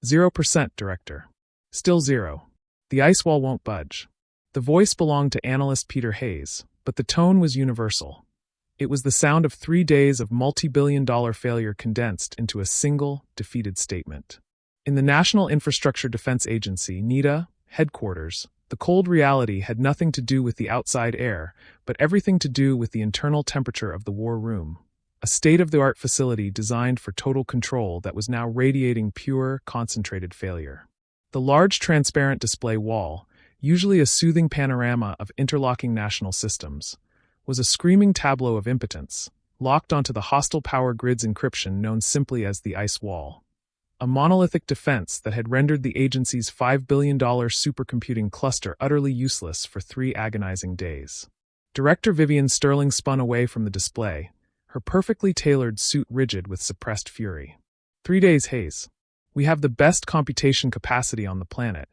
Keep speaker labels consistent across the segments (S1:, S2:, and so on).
S1: 0%, Director. Still zero. The ice wall won't budge. The voice belonged to analyst Peter Hayes, but the tone was universal. It was the sound of 3 days of multi-billion-dollar failure condensed into a single, defeated statement. In the National Infrastructure Defense Agency, NIDA, headquarters, the cold reality had nothing to do with the outside air, but everything to do with the internal temperature of the war room. A state-of-the-art facility designed for total control that was now radiating pure, concentrated failure. The large transparent display wall, usually a soothing panorama of interlocking national systems, was a screaming tableau of impotence, locked onto the hostile power grid's encryption known simply as the ice wall. A monolithic defense that had rendered the agency's $5 billion supercomputing cluster utterly useless for 3 agonizing days. Director Vivian Sterling spun away from the display, her perfectly tailored suit rigid with suppressed fury. 3 days, Hayes. We have the best computation capacity on the planet,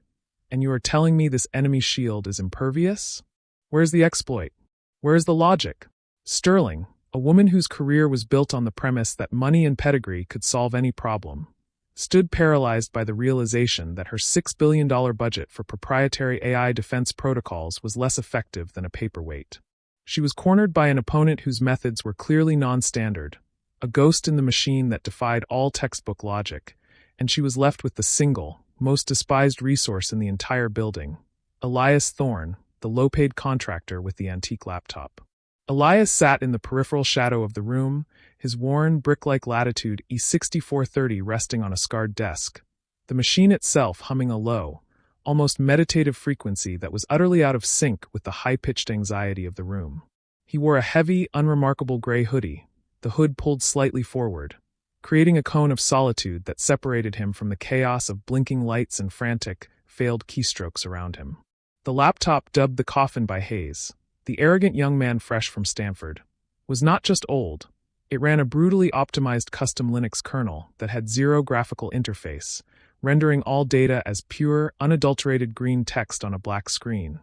S1: and you are telling me this enemy shield is impervious? Where's the exploit? Where's the logic? Sterling, a woman whose career was built on the premise that money and pedigree could solve any problem, stood paralyzed by the realization that her $6 billion budget for proprietary AI defense protocols was less effective than a paperweight. She was cornered by an opponent whose methods were clearly non-standard, a ghost in the machine that defied all textbook logic, and she was left with the single, most despised resource in the entire building, Elias Thorne, the low-paid contractor with the antique laptop. Elias sat in the peripheral shadow of the room, his worn, brick-like Latitude E6430 resting on a scarred desk, the machine itself humming a low, almost meditative frequency that was utterly out of sync with the high-pitched anxiety of the room. He wore a heavy, unremarkable gray hoodie, the hood pulled slightly forward, creating a cone of solitude that separated him from the chaos of blinking lights and frantic, failed keystrokes around him. The laptop, dubbed the coffin by Hayes, the arrogant young man fresh from Stanford, was not just old. It ran a brutally optimized custom Linux kernel that had zero graphical interface, rendering all data as pure, unadulterated green text on a black screen.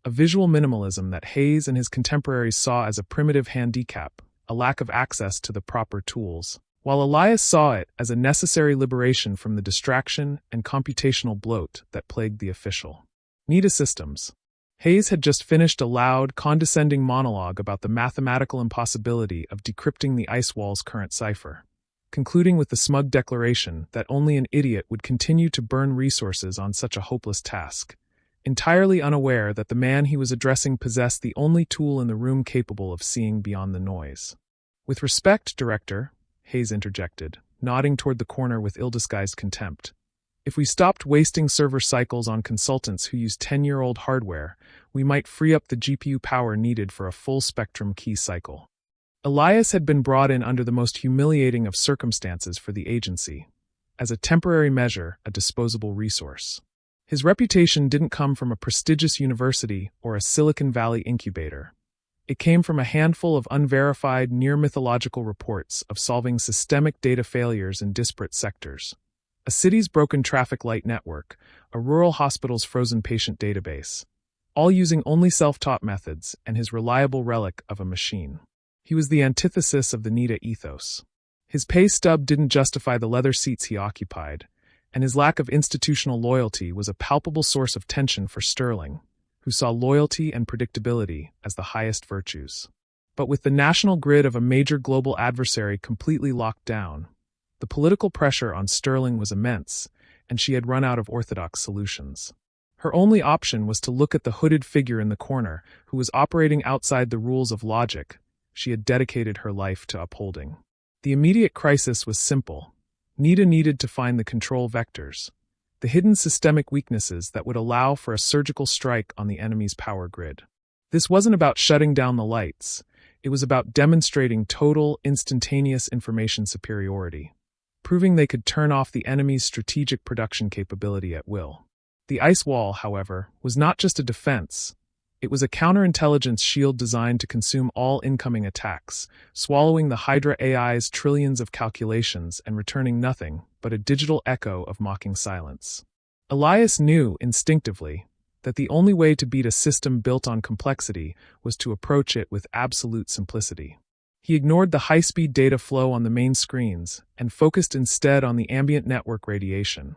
S1: A visual minimalism that Hayes and his contemporaries saw as a primitive handicap, a lack of access to the proper tools, while Elias saw it as a necessary liberation from the distraction and computational bloat that plagued the official. NIDA Systems. Hayes had just finished a loud, condescending monologue about the mathematical impossibility of decrypting the ice wall's current cipher, concluding with the smug declaration that only an idiot would continue to burn resources on such a hopeless task, entirely unaware that the man he was addressing possessed the only tool in the room capable of seeing beyond the noise. "With respect, Director," Hayes interjected, nodding toward the corner with ill-disguised contempt, "if we stopped wasting server cycles on consultants who use 10-year-old hardware, we might free up the GPU power needed for a full-spectrum key cycle." Elias had been brought in under the most humiliating of circumstances for the agency, as a temporary measure, a disposable resource. His reputation didn't come from a prestigious university or a Silicon Valley incubator. It came from a handful of unverified, near-mythological reports of solving systemic data failures in disparate sectors. A city's broken traffic light network, a rural hospital's frozen patient database, all using only self-taught methods and his reliable relic of a machine. He was the antithesis of the NIDA ethos. His pay stub didn't justify the leather seats he occupied, and his lack of institutional loyalty was a palpable source of tension for Sterling, who saw loyalty and predictability as the highest virtues. But with the national grid of a major global adversary completely locked down, the political pressure on Sterling was immense, and she had run out of orthodox solutions. Her only option was to look at the hooded figure in the corner who was operating outside the rules of logic she had dedicated her life to upholding. The immediate crisis was simple. NIDA needed to find the control vectors, the hidden systemic weaknesses that would allow for a surgical strike on the enemy's power grid. This wasn't about shutting down the lights. It was about demonstrating total, instantaneous information superiority, proving they could turn off the enemy's strategic production capability at will. The ice wall, however, was not just a defense. It was a counterintelligence shield designed to consume all incoming attacks, swallowing the Hydra AI's trillions of calculations and returning nothing but a digital echo of mocking silence. Elias knew, instinctively, that the only way to beat a system built on complexity was to approach it with absolute simplicity. He ignored the high-speed data flow on the main screens and focused instead on the ambient network radiation,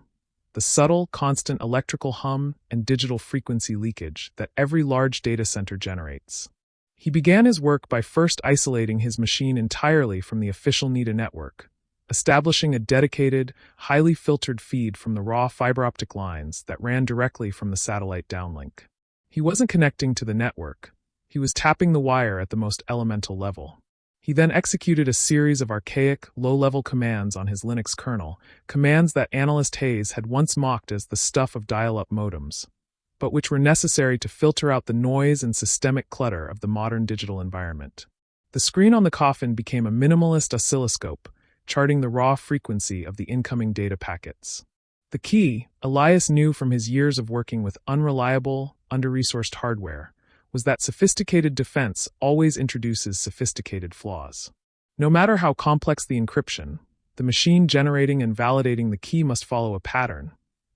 S1: the subtle, constant electrical hum and digital frequency leakage that every large data center generates. He began his work by first isolating his machine entirely from the official NIDA network, establishing a dedicated, highly filtered feed from the raw fiber optic lines that ran directly from the satellite downlink. He wasn't connecting to the network. He was tapping the wire at the most elemental level. He then executed a series of archaic, low-level commands on his Linux kernel, commands that analyst Hayes had once mocked as the stuff of dial-up modems, but which were necessary to filter out the noise and systemic clutter of the modern digital environment. The screen on the coffin became a minimalist oscilloscope, charting the raw frequency of the incoming data packets. The key, Elias knew from his years of working with unreliable, under-resourced hardware, was that sophisticated defense always introduces sophisticated flaws. No matter how complex the encryption, the machine generating and validating the key must follow a pattern,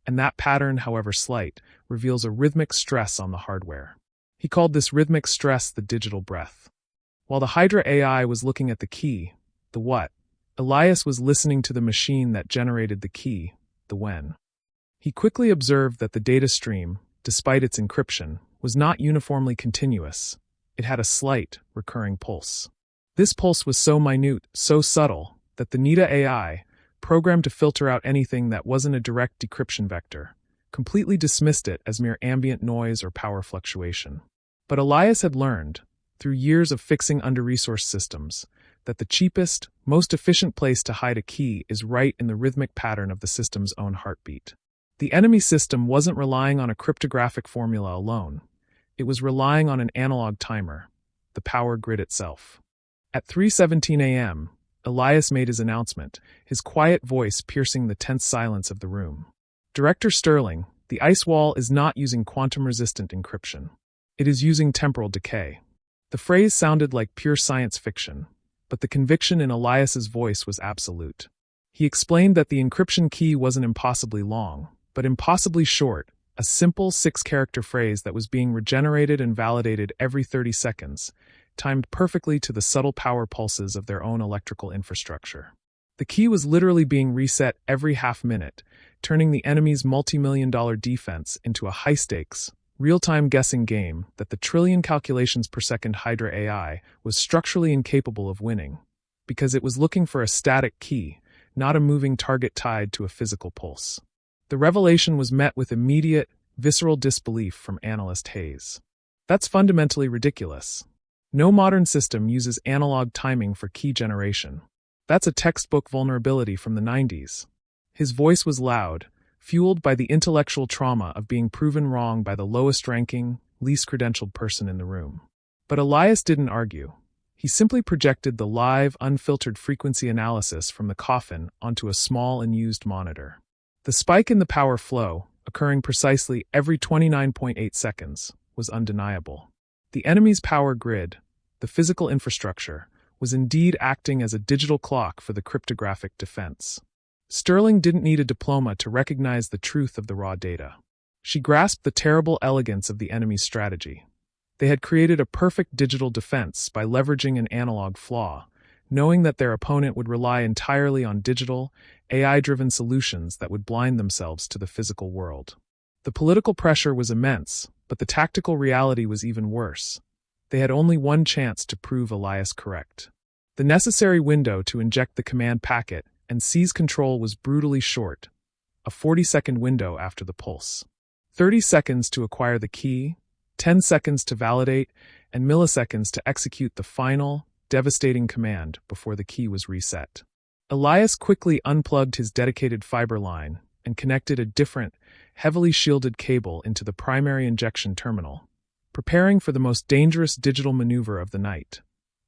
S1: and that pattern, however slight, reveals a rhythmic stress on the hardware. He called this rhythmic stress the digital breath. While the Hydra AI was looking at the key, the what, Elias was listening to the machine that generated the key, the when. He quickly observed that the data stream, despite its encryption, was not uniformly continuous. It had a slight, recurring pulse. This pulse was so minute, so subtle, that the NIDA AI, programmed to filter out anything that wasn't a direct decryption vector, completely dismissed it as mere ambient noise or power fluctuation. But Elias had learned, through years of fixing under-resourced systems, that the cheapest, most efficient place to hide a key is right in the rhythmic pattern of the system's own heartbeat. The enemy system wasn't relying on a cryptographic formula alone. It was relying on an analog timer, the power grid itself. At 3:17 a.m., Elias made his announcement, his quiet voice piercing the tense silence of the room. Director Sterling, the ice wall is not using quantum-resistant encryption. It is using temporal decay. The phrase sounded like pure science fiction, but the conviction in Elias's voice was absolute. He explained that the encryption key wasn't impossibly long, but impossibly short, a simple 6-character phrase that was being regenerated and validated every 30 seconds, timed perfectly to the subtle power pulses of their own electrical infrastructure. The key was literally being reset every half-minute, turning the enemy's multi-million-dollar defense into a high-stakes, real-time guessing game that the trillion calculations per second Hydra AI was structurally incapable of winning, because it was looking for a static key, not a moving target tied to a physical pulse. The revelation was met with immediate, visceral disbelief from analyst Hayes. That's fundamentally ridiculous. No modern system uses analog timing for key generation. That's a textbook vulnerability from the 90s. His voice was loud, fueled by the intellectual trauma of being proven wrong by the lowest-ranking, least-credentialed person in the room. But Elias didn't argue. He simply projected the live, unfiltered frequency analysis from the coffin onto a small and used monitor. The spike in the power flow, occurring precisely every 29.8 seconds, was undeniable. The enemy's power grid, the physical infrastructure, was indeed acting as a digital clock for the cryptographic defense. Sterling didn't need a diploma to recognize the truth of the raw data. She grasped the terrible elegance of the enemy's strategy. They had created a perfect digital defense by leveraging an analog flaw, knowing that their opponent would rely entirely on digital, AI-driven solutions that would blind themselves to the physical world. The political pressure was immense, but the tactical reality was even worse. They had only one chance to prove Elias correct. The necessary window to inject the command packet and seize control was brutally short, a 40-second window after the pulse. 30 seconds to acquire the key, 10 seconds to validate, and milliseconds to execute the final, devastating command before the key was reset. Elias quickly unplugged his dedicated fiber line and connected a different, heavily shielded cable into the primary injection terminal, preparing for the most dangerous digital maneuver of the night,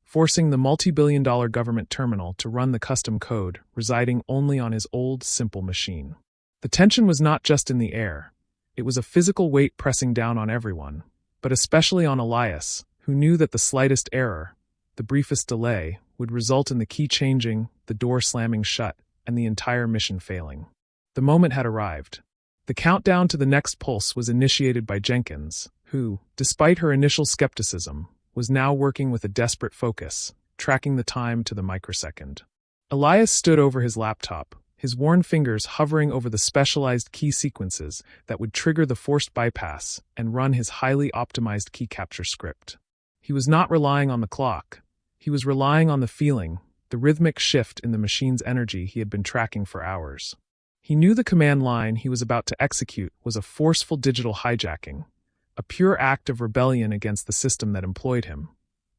S1: forcing the multi-billion-dollar government terminal to run the custom code residing only on his old, simple machine. The tension was not just in the air. It was a physical weight pressing down on everyone, but especially on Elias, who knew that the slightest error, the briefest delay, would result in the key changing, the door slamming shut, and the entire mission failing. The moment had arrived. The countdown to the next pulse was initiated by Jenkins, who, despite her initial skepticism, was now working with a desperate focus, tracking the time to the microsecond. Elias stood over his laptop, his worn fingers hovering over the specialized key sequences that would trigger the forced bypass and run his highly optimized key capture script. He was not relying on the clock. He was relying on the feeling, the rhythmic shift in the machine's energy he had been tracking for hours. He knew the command line he was about to execute was a forceful digital hijacking, a pure act of rebellion against the system that employed him.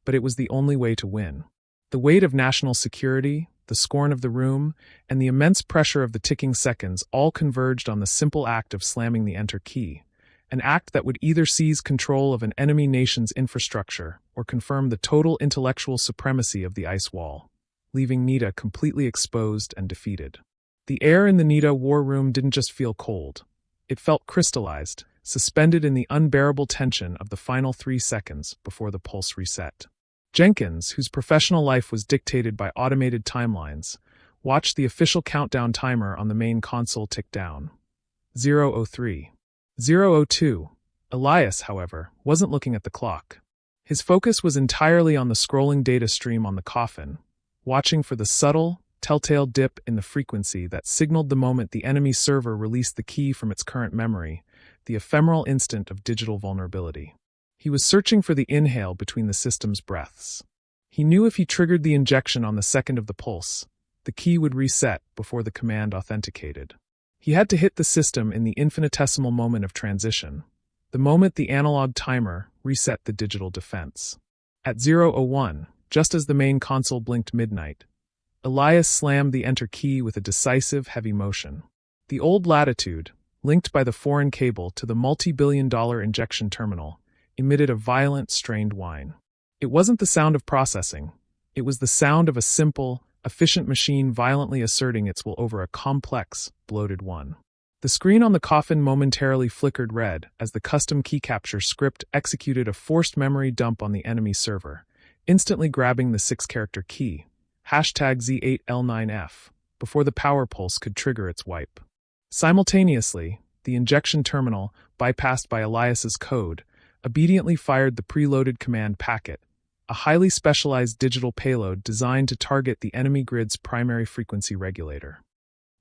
S1: But it was the only way to win. The weight of national security, the scorn of the room, and the immense pressure of the ticking seconds all converged on the simple act of slamming the enter key, an act that would either seize control of an enemy nation's infrastructure or confirm the total intellectual supremacy of the ice wall, leaving Nita completely exposed and defeated. The air in the Nita war room didn't just feel cold. It felt crystallized, suspended in the unbearable tension of the final 3 seconds before the pulse reset. Jenkins, whose professional life was dictated by automated timelines, watched the official countdown timer on the main console tick down. 0:03. 0:02. Elias, however, wasn't looking at the clock. His focus was entirely on the scrolling data stream on the coffin, watching for the subtle, telltale dip in the frequency that signaled the moment the enemy server released the key from its current memory, the ephemeral instant of digital vulnerability. He was searching for the inhale between the system's breaths. He knew if he triggered the injection on the second of the pulse, the key would reset before the command authenticated. He had to hit the system in the infinitesimal moment of transition, the moment the analog timer reset the digital defense. At 0:01, just as the main console blinked midnight, Elias slammed the enter key with a decisive, heavy motion. The old latitude, linked by the foreign cable to the multi-billion-dollar injection terminal, emitted a violent, strained whine. It wasn't the sound of processing. It was the sound of a simple, efficient machine violently asserting its will over a complex, bloated one. The screen on the coffin momentarily flickered red as the custom key capture script executed a forced memory dump on the enemy server, instantly grabbing the 6-character key, #Z8L9F, before the power pulse could trigger its wipe. Simultaneously, the injection terminal, bypassed by Elias's code, obediently fired the preloaded command packet, a highly specialized digital payload designed to target the enemy grid's primary frequency regulator.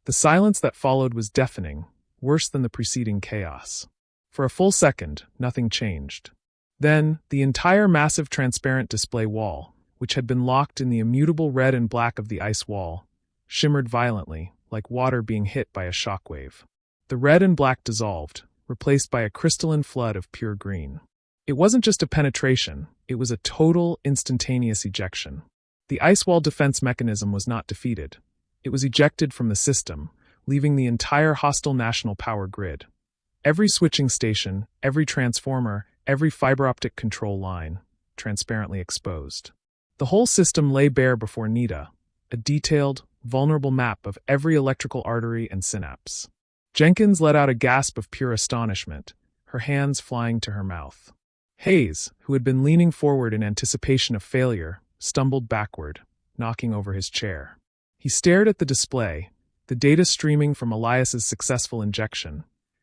S1: The silence that followed was deafening, worse than the preceding chaos. For a full second, nothing changed. Then, the entire massive transparent display wall, which had been locked in the immutable red and black of the ice wall, shimmered violently, like water being hit by a shockwave. The red and black dissolved, replaced by a crystalline flood of pure green. It wasn't just a penetration, it was a total, instantaneous ejection. The ice wall defense mechanism was not defeated. It was ejected from the system, leaving the entire hostile national power grid. Every switching station, every transformer, every fiber optic control line, transparently exposed. The whole system lay bare before Nita, a detailed, vulnerable map of every electrical artery and synapse. Jenkins let out a gasp of pure astonishment, her hands flying to her mouth. Hayes, who had been leaning forward in anticipation of failure, stumbled backward, knocking over his chair. He stared at the display, the data streaming from Elias's successful injection,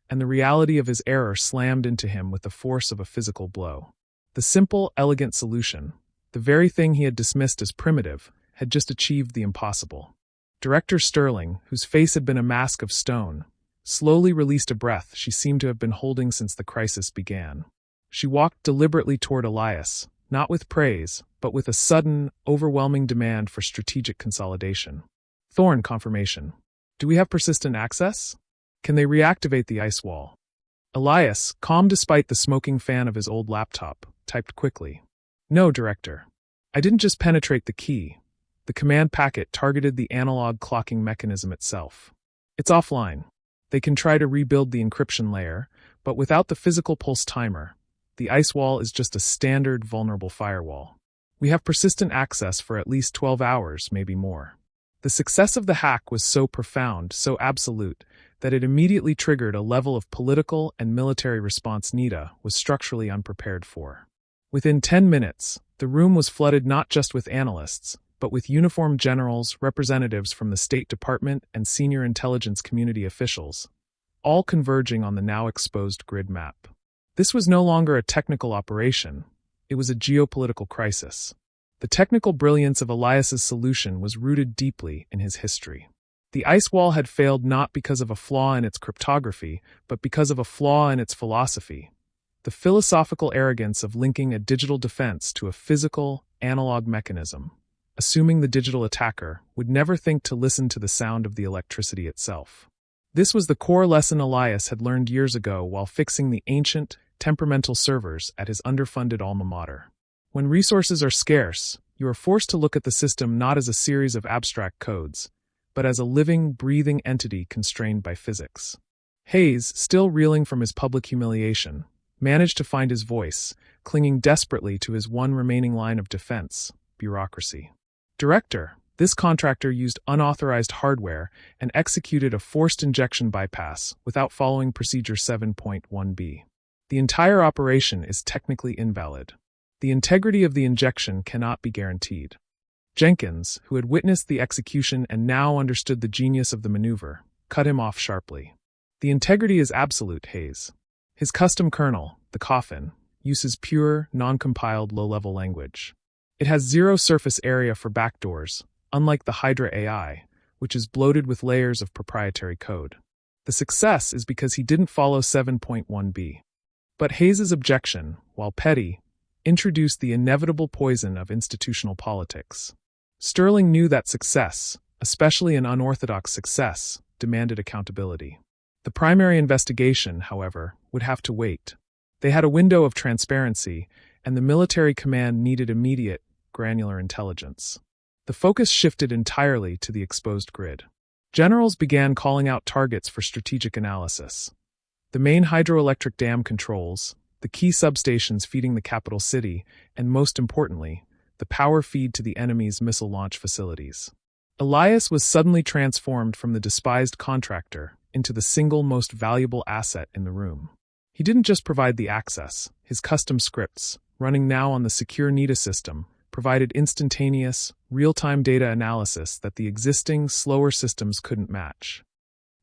S1: and the reality of his error slammed into him with the force of a physical blow. The simple, elegant solution, the very thing he had dismissed as primitive, had just achieved the impossible. Director Sterling, whose face had been a mask of stone, slowly released a breath she seemed to have been holding since the crisis began. She walked deliberately toward Elias, not with praise, but with a sudden, overwhelming demand for strategic consolidation. Thorn confirmation. Do we have persistent access? Can they reactivate the ice wall? Elias, calm despite the smoking fan of his old laptop, typed quickly. No, Director. I didn't just penetrate the key. The command packet targeted the analog clocking mechanism itself. It's offline. They can try to rebuild the encryption layer, but without the physical pulse timer, the ice wall is just a standard vulnerable firewall. We have persistent access for at least 12 hours, maybe more. The success of the hack was so profound, so absolute, that it immediately triggered a level of political and military response Nita was structurally unprepared for. Within 10 minutes, the room was flooded not just with analysts, but with uniformed generals, representatives from the State Department, and senior intelligence community officials, all converging on the now exposed grid map. This was no longer a technical operation, it was a geopolitical crisis. The technical brilliance of Elias's solution was rooted deeply in his history. The ice wall had failed not because of a flaw in its cryptography, but because of a flaw in its philosophy. The philosophical arrogance of linking a digital defense to a physical, analog mechanism, assuming the digital attacker would never think to listen to the sound of the electricity itself. This was the core lesson Elias had learned years ago while fixing the ancient, temperamental servers at his underfunded alma mater. When resources are scarce, you are forced to look at the system not as a series of abstract codes, but as a living, breathing entity constrained by physics. Hayes, still reeling from his public humiliation, managed to find his voice, clinging desperately to his one remaining line of defense: bureaucracy. Director, this contractor used unauthorized hardware and executed a forced injection bypass without following Procedure 7.1b. The entire operation is technically invalid. The integrity of the injection cannot be guaranteed. Jenkins, who had witnessed the execution and now understood the genius of the maneuver, cut him off sharply. The integrity is absolute, Hayes. His custom kernel, the Coffin, uses pure, non-compiled low-level language. It has zero surface area for backdoors, unlike the Hydra AI, which is bloated with layers of proprietary code. The success is because he didn't follow 7.1b. But Hayes's objection, while petty, introduced the inevitable poison of institutional politics. Sterling knew that success, especially an unorthodox success, demanded accountability. The primary investigation, however, would have to wait. They had a window of transparency, and the military command needed immediate, granular intelligence. The focus shifted entirely to the exposed grid. Generals began calling out targets for strategic analysis. The main hydroelectric dam controls, the key substations feeding the capital city, and most importantly, the power feed to the enemy's missile launch facilities. Elias was suddenly transformed from the despised contractor into the single most valuable asset in the room. He didn't just provide the access; his custom scripts, running now on the secure NITA system, provided instantaneous, real-time data analysis that the existing, slower systems couldn't match.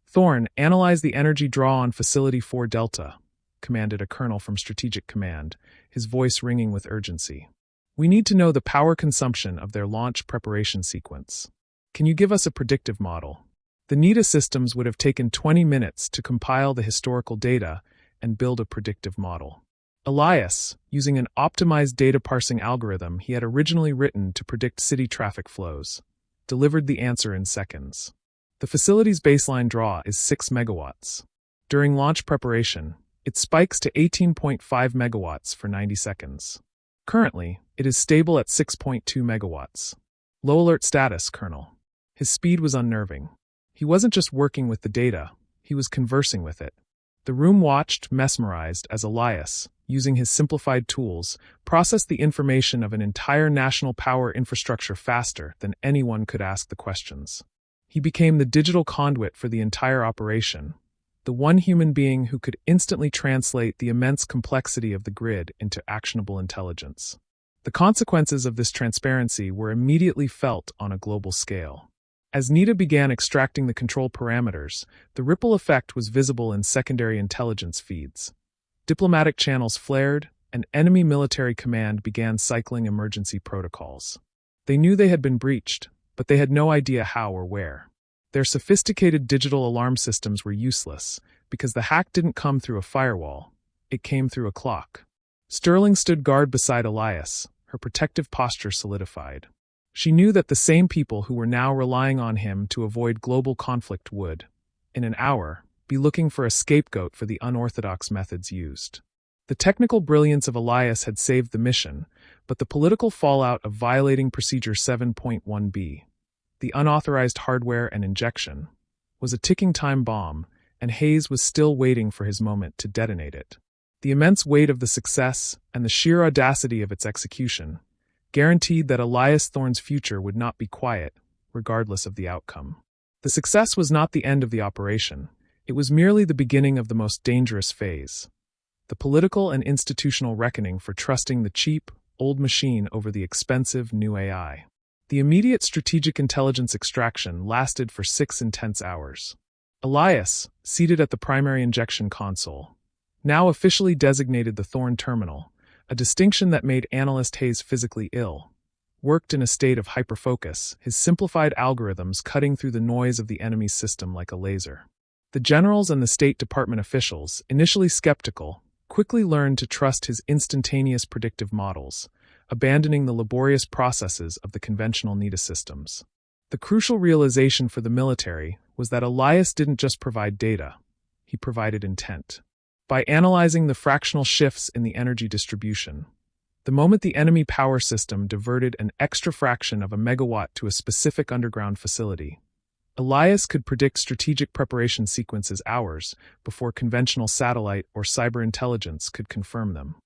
S1: Thorne, analyze the energy draw on Facility 4 Delta, commanded a colonel from Strategic Command, his voice ringing with urgency. We need to know the power consumption of their launch preparation sequence. Can you give us a predictive model? The NITA systems would have taken 20 minutes to compile the historical data and build a predictive model. Elias, using an optimized data parsing algorithm he had originally written to predict city traffic flows, delivered the answer in seconds. The facility's baseline draw is 6 megawatts. During launch preparation, it spikes to 18.5 megawatts for 90 seconds. Currently, it is stable at 6.2 megawatts. Low alert status, Colonel. His speed was unnerving. He wasn't just working with the data, he was conversing with it. The room watched, mesmerized, as Elias, using his simplified tools, processed the information of an entire national power infrastructure faster than anyone could ask the questions. He became the digital conduit for the entire operation, the one human being who could instantly translate the immense complexity of the grid into actionable intelligence. The consequences of this transparency were immediately felt on a global scale. As NITA began extracting the control parameters, the ripple effect was visible in secondary intelligence feeds. Diplomatic channels flared, and enemy military command began cycling emergency protocols. They knew they had been breached, but they had no idea how or where. Their sophisticated digital alarm systems were useless, because the hack didn't come through a firewall, it came through a clock. Sterling stood guard beside Elias, her protective posture solidified. She knew that the same people who were now relying on him to avoid global conflict would, in an hour, be looking for a scapegoat for the unorthodox methods used. The technical brilliance of Elias had saved the mission, but the political fallout of violating Procedure 7.1b, the unauthorized hardware and injection, was a ticking time bomb, and Hayes was still waiting for his moment to detonate it. The immense weight of the success and the sheer audacity of its execution guaranteed that Elias Thorne's future would not be quiet, regardless of the outcome. The success was not the end of the operation, it was merely the beginning of the most dangerous phase: the political and institutional reckoning for trusting the cheap, old machine over the expensive new AI. The immediate strategic intelligence extraction lasted for 6 intense hours. Elias, seated at the primary injection console, now officially designated the Thorne Terminal, a distinction that made analyst Hayes physically ill, worked in a state of hyperfocus, his simplified algorithms cutting through the noise of the enemy's system like a laser. The generals and the State Department officials, initially skeptical, quickly learned to trust his instantaneous predictive models, abandoning the laborious processes of the conventional NIDA systems. The crucial realization for the military was that Elias didn't just provide data, he provided intent. By analyzing the fractional shifts in the energy distribution, the moment the enemy power system diverted an extra fraction of a megawatt to a specific underground facility, Elias could predict strategic preparation sequences hours before conventional satellite or cyber intelligence could confirm them.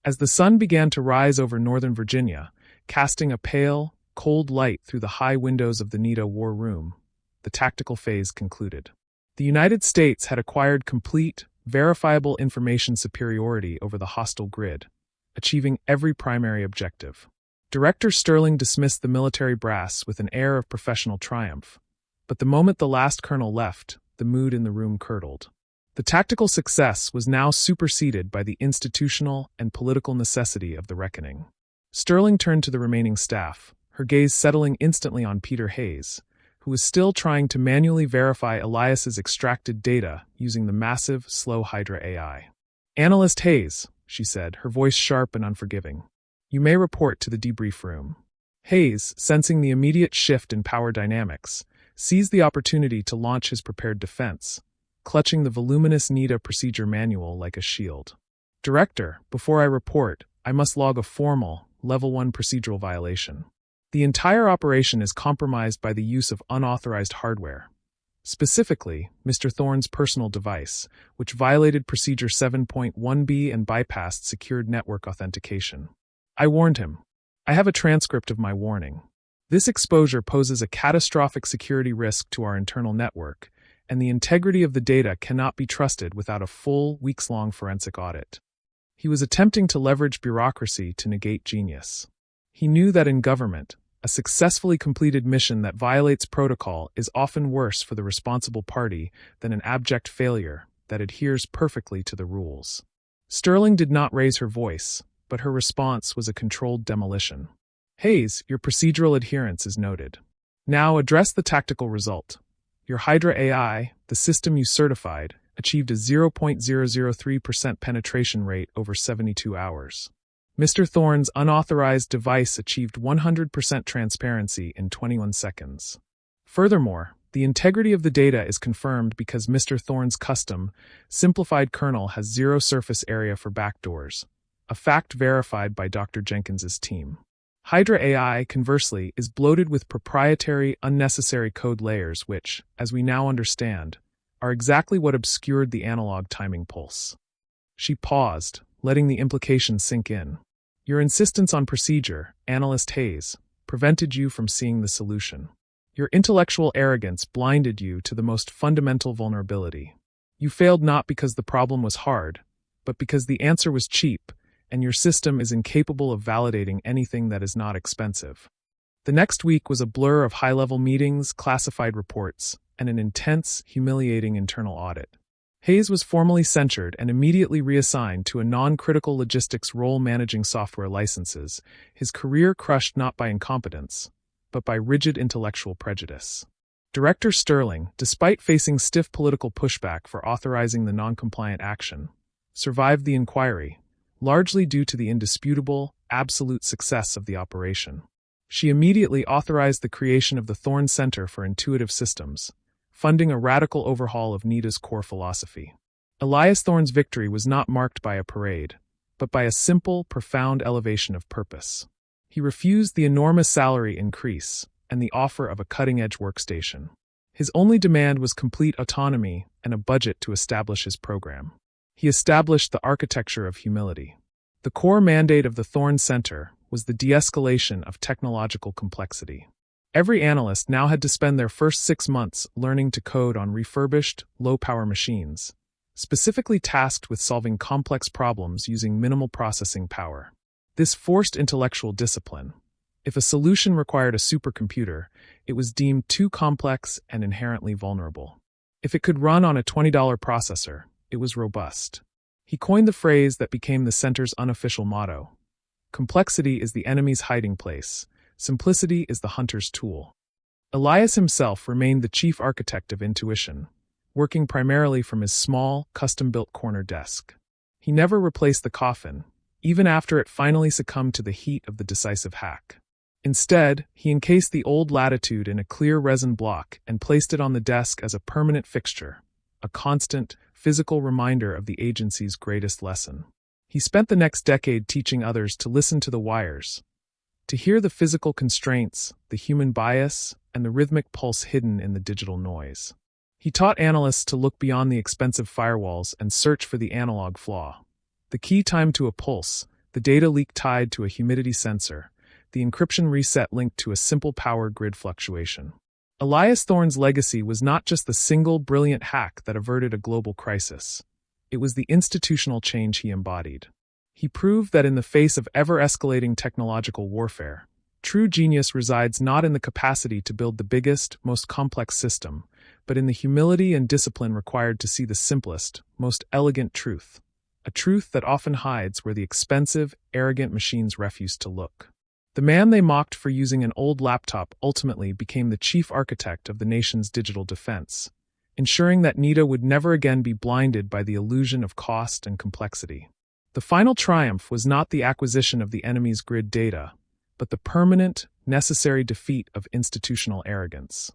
S1: As the sun began to rise over Northern Virginia, casting a pale, cold light through the high windows of the NIDA war room, the tactical phase concluded. The United States had acquired complete, verifiable information superiority over the hostile grid, achieving every primary objective. Director Sterling dismissed the military brass with an air of professional triumph, but the moment the last colonel left, the mood in the room curdled. The tactical success was now superseded by the institutional and political necessity of the reckoning. Sterling turned to the remaining staff, her gaze settling instantly on Peter Hayes, who was still trying to manually verify Elias's extracted data using the massive, slow Hydra AI. "Analyst Hayes," she said, her voice sharp and unforgiving. "You may report to the debrief room." Hayes, sensing the immediate shift in power dynamics, seized the opportunity to launch his prepared defense, clutching the voluminous NIDA procedure manual like a shield. "Director, before I report, I must log a formal, Level 1 procedural violation. The entire operation is compromised by the use of unauthorized hardware. Specifically, Mr. Thorne's personal device, which violated Procedure 7.1b and bypassed secured network authentication. I warned him. I have a transcript of my warning. This exposure poses a catastrophic security risk to our internal network, and the integrity of the data cannot be trusted without a full, weeks-long forensic audit." He was attempting to leverage bureaucracy to negate genius. He knew that in government, a successfully completed mission that violates protocol is often worse for the responsible party than an abject failure that adheres perfectly to the rules. Sterling did not raise her voice, but her response was a controlled demolition. "Hayes, your procedural adherence is noted. Now address the tactical result. Your Hydra AI, the system you certified, achieved a 0.003% penetration rate over 72 hours. Mr. Thorne's unauthorized device achieved 100% transparency in 21 seconds. Furthermore, the integrity of the data is confirmed because Mr. Thorne's custom, simplified kernel has zero surface area for backdoors, a fact verified by Dr. Jenkins's team. Hydra AI, conversely, is bloated with proprietary, unnecessary code layers which, as we now understand, are exactly what obscured the analog timing pulse." She paused, letting the implication sink in. "Your insistence on procedure, Analyst Hayes, prevented you from seeing the solution. Your intellectual arrogance blinded you to the most fundamental vulnerability. You failed not because the problem was hard, but because the answer was cheap, and your system is incapable of validating anything that is not expensive." The next week was a blur of high-level meetings, classified reports, and an intense, humiliating internal audit. Hayes was formally censured and immediately reassigned to a non-critical logistics role managing software licenses, his career crushed not by incompetence, but by rigid intellectual prejudice. Director Sterling, despite facing stiff political pushback for authorizing the non-compliant action, survived the inquiry, largely due to the indisputable, absolute success of the operation. She immediately authorized the creation of the Thorne Center for Intuitive Systems, funding a radical overhaul of NIDA's core philosophy. Elias Thorne's victory was not marked by a parade, but by a simple, profound elevation of purpose. He refused the enormous salary increase and the offer of a cutting-edge workstation. His only demand was complete autonomy and a budget to establish his program. He established the architecture of humility. The core mandate of the Thorne Center was the de-escalation of technological complexity. Every analyst now had to spend their first 6 months learning to code on refurbished, low-power machines, specifically tasked with solving complex problems using minimal processing power. This forced intellectual discipline. If a solution required a supercomputer, it was deemed too complex and inherently vulnerable. If it could run on a $20 processor, it was robust. He coined the phrase that became the center's unofficial motto: "Complexity is the enemy's hiding place, simplicity is the hunter's tool. Elias himself remained the chief architect of intuition, working primarily from his small, custom-built corner desk. He never replaced the coffin, even after it finally succumbed to the heat of the decisive hack. Instead, he encased the old Latitude in a clear resin block and placed it on the desk as a permanent fixture, a constant, physical reminder of the agency's greatest lesson. He spent the next decade teaching others to listen to the wires, to hear the physical constraints, the human bias, and the rhythmic pulse hidden in the digital noise. He taught analysts to look beyond the expensive firewalls and search for the analog flaw. The key time to a pulse, the data leak tied to a humidity sensor, the encryption reset linked to a simple power grid fluctuation. Elias Thorne's legacy was not just the single brilliant hack that averted a global crisis. It was the institutional change he embodied. He proved that in the face of ever-escalating technological warfare, true genius resides not in the capacity to build the biggest, most complex system, but in the humility and discipline required to see the simplest, most elegant truth, a truth that often hides where the expensive, arrogant machines refuse to look. The man they mocked for using an old laptop ultimately became the chief architect of the nation's digital defense, ensuring that NIDA would never again be blinded by the illusion of cost and complexity. The final triumph was not the acquisition of the enemy's grid data, but the permanent, necessary defeat of institutional arrogance.